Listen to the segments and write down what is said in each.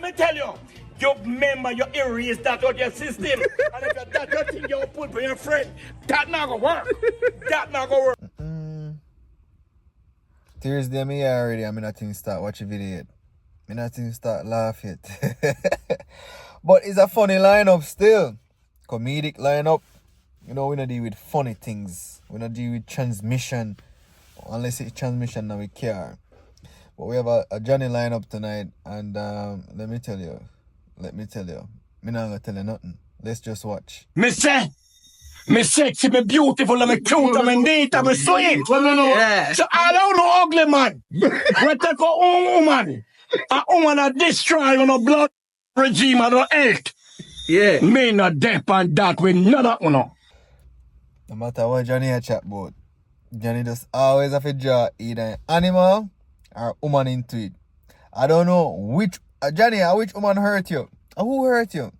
me tell you, you remember you erase that out your system. And if that your thing you put for your friend, that not gonna work. That not gonna work. Thursday me already, I'm not even start watching video yet. I'm not even start laugh yet. But it's a funny lineup still. Comedic lineup. You know, we don't deal with funny things. We don't deal with transmission. Unless it's transmission now we care. But we have a Johnny lineup tonight, and let me tell you. Me not gonna tell you nothing. Let's just watch. Me sexy, me beautiful, me cute, me neat, me sweet. Yeah. So I don't know ugly man. We take a woman. A woman that destroy on a blood regime and a health. Yeah. Me not deaf and that with none of you know. No matter what Johnny a chat about, Johnny just always have to draw either an animal or woman into it. I don't know which Johnny, which woman hurt you? Who hurt you?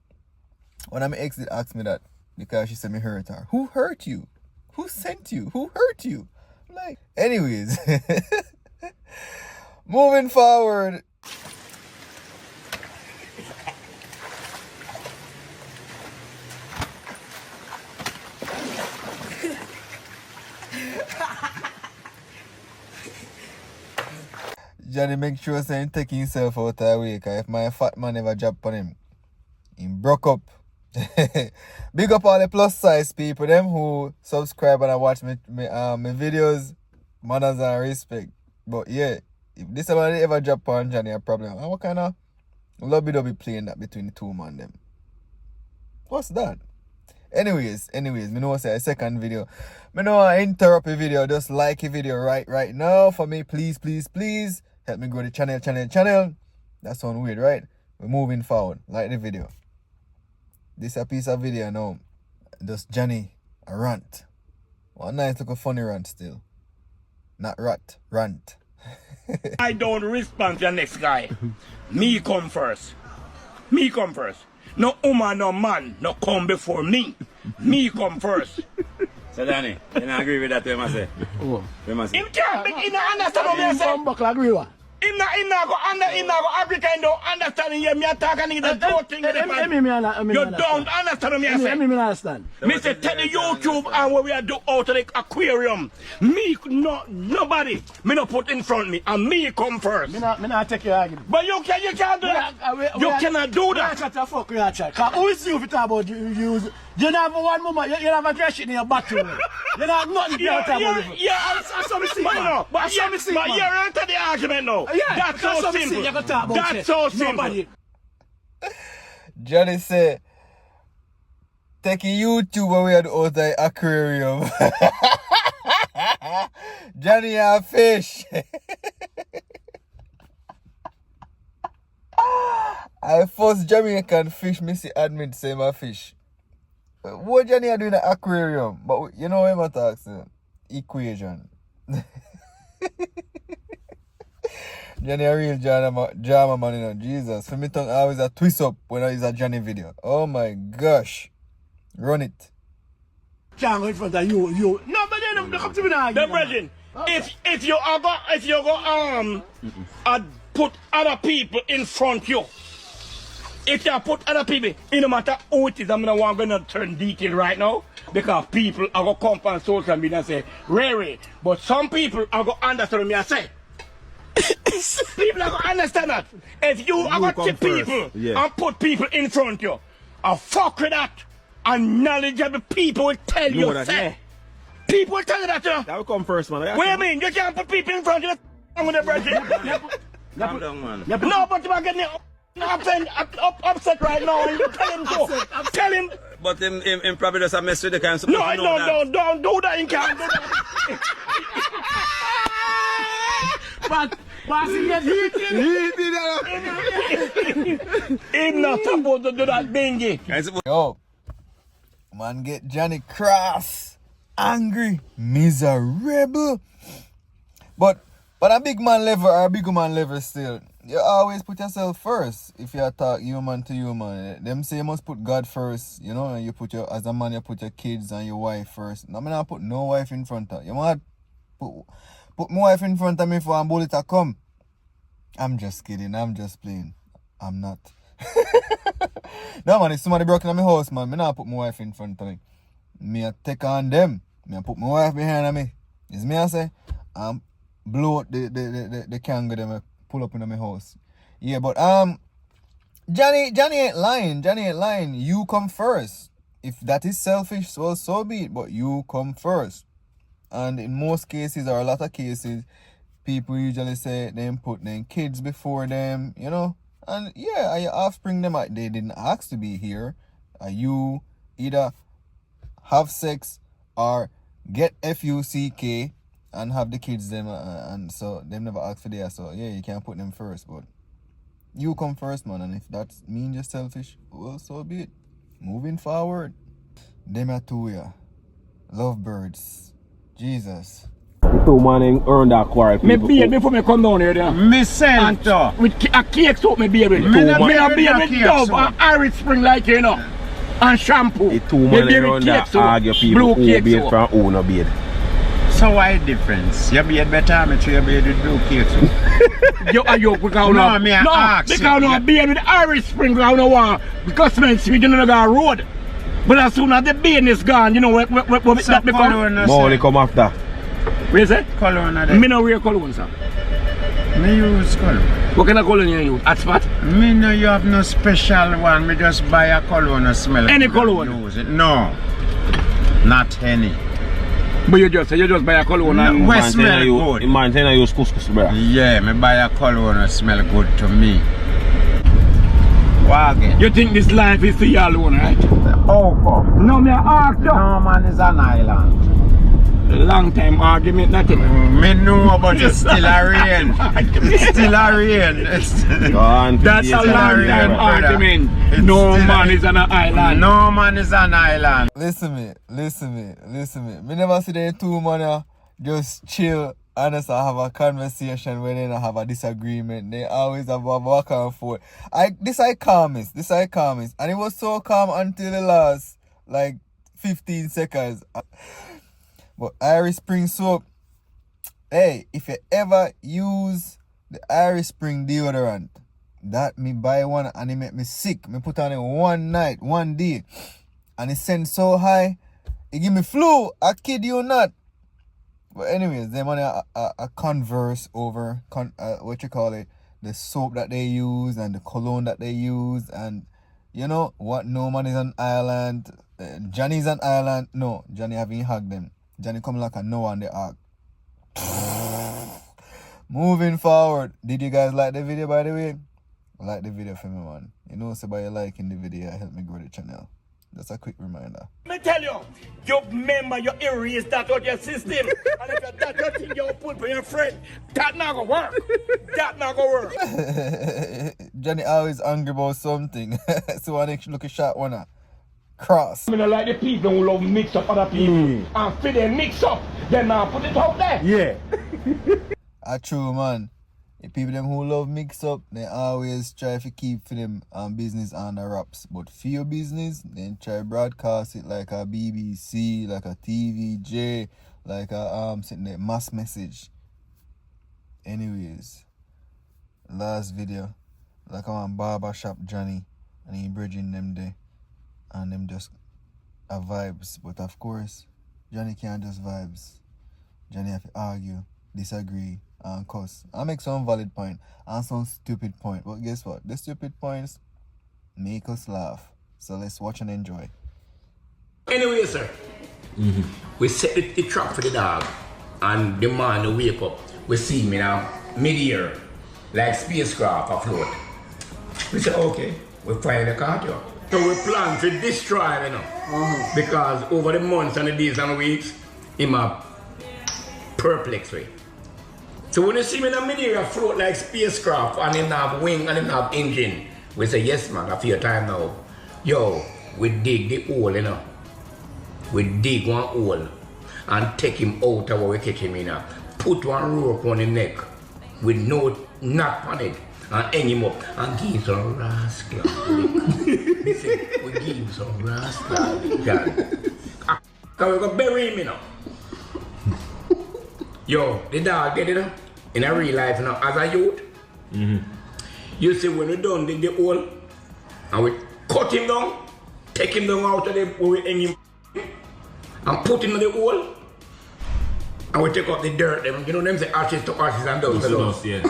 When my ex did ask me that, because she said me hurt her. Who hurt you? Who sent you? Who hurt you? Like, anyways. Moving forward. Johnny make sure say him take himself out of the way, because if my fat man ever drop on him, he broke up. Big up all the plus size people, them who subscribe and watch my videos, manners and respect. But yeah, if this somebody ever drop on Johnny a problem, what kind of lobby do be playing that between the two man them? What's that? Anyways, me know say a second video. Me know I interrupt a video, just like a video right now for me, please. Help me grow the channel. That sound weird, right? We're moving forward. Like the video. This a piece of video now. Just Johnny, a rant. One nice little funny rant still. Not rat, rant. I don't respond to the next guy. Me come first. No woman, no man, no come before me. Me come first. So Danny, you don't agree with that, what I say? Him can't understand what I say. Agree what? Him not go agree, kind of understanding you. Me attack and the whole thing with the you don't understand what I say. Me understand. Me say tell the YouTube and what we are do out of the aquarium. Me nobody. Me no put in front of me and me come first. Me not take your argument. But you can't do that. You cannot do that. Chat a fuck with chat. Cause who is you if you talk about you don't have one moment, you don't have a dress in your battle. You don't have nothing to talk about. Yeah, that's what I see, man. But you're into the argument now. Yeah, that's so simple. That's so simple. Johnny say, take a YouTube away out of the aquarium. Johnny a fish. I first Jamaican fish, Missy admit say my fish. What Johnny are doing in the aquarium? But you know what I'm talking? Equation. Johnny a real drama man, you know. Jesus. For me tongue always a twist up when I use a Johnny video. Oh my gosh. Run it. Can't go in front of you. No, but then come to me now. The brethren, if you go put other people in front of you. If you put other people, it no matter who it is, I'm not going to turn detail right now because people are going to come on social media and say, Rary. But some people are going to understand me and say, people are going to understand that. If you are going to take people and put people in front of you, fuck with that. And knowledgeable people will tell you that. People will tell you that. That will come first, man. What do you mean? You can't put people in front of you. With the brethren. Calm down, man. No, but you are getting upset right now and you tell him to. Tell him. But him probably just a mess with the kind of No, don't do that. He can't do that. But he get heated. He's not supposed to do that, Bingy. Yo, man, get Johnny cross, angry, miserable. But a big man level or a big woman level still, you always put yourself first. If you talk human to human, them say you must put God first, you know, and you put as a man you put your kids and your wife first. No, me not put no wife in front of you. Want put my wife in front of me for a bullet to come. I'm just kidding, I'm just playing. I'm not. No man, if somebody broken in my house, man, me not put my wife in front of me. Me a take on them. Me a put my wife behind me. Is me I say, blow out the kangaroo them a pull up in my house. Yeah, but Johnny ain't lying. Johnny ain't lying. You come first. If that is selfish, well, so be it. But you come first. And in most cases, or a lot of cases, people usually say they put their kids before them, you know. And yeah, your offspring, they didn't ask to be here. You either have sex or get FUCK and have the kids them, and so them never asked for that. So yeah, you can't put them first, but you come first, man. And if that means you're selfish, well, so be it. Moving forward. Them are two, yeah. Lovebirds. Jesus. Two man earn that quarrel. Me beard before me come down here there. Me sent to. With a cake soap me beard with. Me not a beard with with cake Dove soap. and Irish Spring like you know. And shampoo. The two man around that argue people who beard from who no beard. So why difference? Your beard better, me to your beard with blue cake. You are you because No, me ask because no beard with Irish Spring because no want because man see you know the road. But as soon as the beard is gone, you know what that become. More come after. Where is it? Cologne. Me no wear cologne, sir. Me use cologne. What kind of cologne you use? Hot spot? Me no, you have no special one. Me just buy a cologne and smell it. Any cologne? Use it. No, not any. But you just buy a cologne and we smell good. Man, I use couscous, bro. Yeah, me buy a cologne and smell good to me. Wagon. you think this life is for you alone, right? Oh, come. No, me ask you. No, man, it's an island. Long time argument, nothing. Me know, but it's still a rain. It's still a rain. That's a long time argument. No man is on an island. No man is an island. Listen me. Me never see them two man just chill and just have a conversation when they don't have a disagreement. They always have a back and forth. This I calmest. And it was so calm until the last like 15 seconds. But Irish Spring soap, hey, if you ever use the Irish Spring deodorant, that me buy one and it make me sick. Me put on it one night, one day, and it sent so high, it give me flu. I kid you not. But anyways, them on a converse over what you call it, the soap that they use and the cologne that they use, and you know what? No man is on island. Johnny's on island. No, Johnny haven't hugged them. Johnny come like a no on the ark. Moving forward. Did you guys like the video, by the way? Like the video for me, man. You know, so by liking the video, help me grow the channel. Just a quick reminder. Let me tell you, you remember you erase that out your system. And if that your thing you put for your friend, that not gonna work. That not gonna work. Johnny always angry about something. So I need to look a shot one. Cross. I mean, like the people who love mix up other people and fit them mix up, then now put it out there. Yeah. True, man. The people them who love mix up, they always try to keep for them business under wraps. But for your business, then try broadcast it like a BBC, like a TVJ, like a sitting there mass message. Anyways, last video, like I'm on barber shop Johnny and he bridging them there. And them just are vibes. But of course, Johnny can't just vibes. Johnny have to argue, disagree, and cuss. I make some valid point and some stupid point. But guess what? The stupid points make us laugh. So let's watch and enjoy. Anyway, sir, we set the trap for the dog. And the man who wake up, we see me now, mid-air, like spacecraft afloat. We say, okay, we find the cardio. So we plan to destroy him, you know. Because over the months and the days and the weeks, him a perplex way. So when you see me in the middle float like spacecraft and him have wing and him have engine, we say, yes man, I feel time now. Yo, we dig the hole, you know. We dig one hole and take him out of where we catch him in. Put one rope on his neck with no knot on it. And hang him up and give some rascal. We say, we give some rascal. Because we go bury him, you know. Yo, the dog get it, you know, in a real life, you know, as a youth, You see, when we done the hole, and we cut him down, take him down out of the where we hang him, and put him in the hole, and we take out the dirt. Them, you know them say ashes to ashes and dust to dust. Yeah.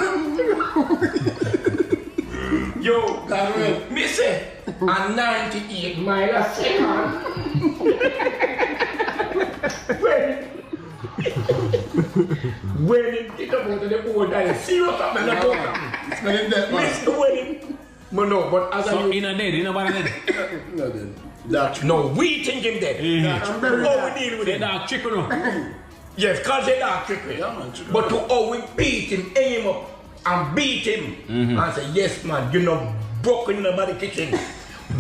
Yo, Gabriel, me say, a 98 mile a second. When it get up into the hole, that is serious up in the boat. Miss the wedding. But no, but as So I in a dead, in a bad dead. no, we think him dead. How we deal with Say him? that chicken. Yes, cause they dark trickery. But to how we beat him, aim him up and beat him and say, yes man, you know, broken in the body kitchen.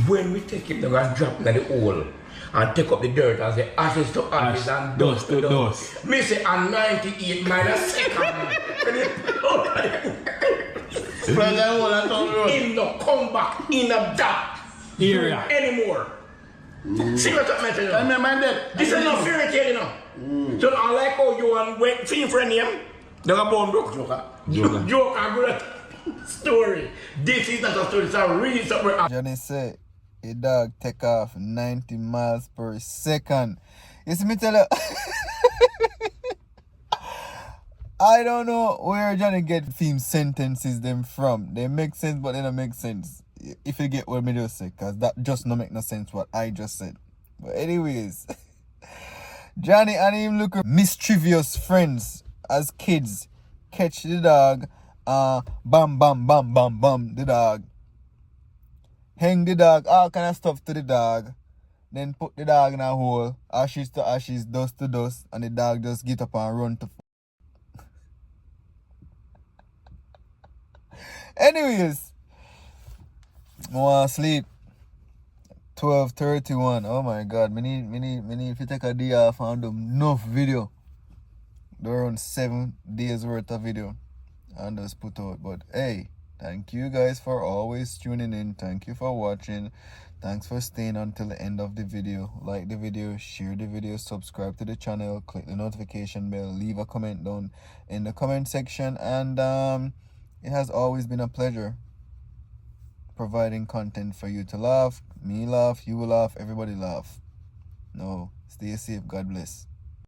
When we take him, they're gonna drop him in the hole and take up the dirt and say ashes to ashes and dust to dust. Me say a 98 mile a second. Him no come back in a that Area. anymore. See what I'm saying? I remember that. This is not fairy tale, you know. So I like how you and went see friend him. They're a bone broke. Joker, good story. This is not a story, it's a real story. Johnny say a dog take off 90 miles per second. You see me tell you, I don't know where Johnny get theme sentences them from. They make sense, but they don't make sense. If you get what me just say, cause that just don't make no sense what I just said. But anyways, Johnny and him look mischievous friends as kids catch the dog, bam bam bam bam bam the dog. Hang the dog, all kind of stuff to the dog. Then put the dog in a hole, ashes to ashes, dust to dust, and the dog just get up and run to Anyways, I want to sleep. 12:31. Oh my god, me need to take a day off and do enough video. Do around 7 days worth of video and just put out. But hey, thank you guys for always tuning in. Thank you for watching. Thanks for staying until the end of the video. Like the video, share the video, subscribe to the channel, click the notification bell, leave a comment down in the comment section, and it has always been a pleasure providing content for you to laugh, me laugh, you laugh, everybody laugh. No, stay safe. God bless.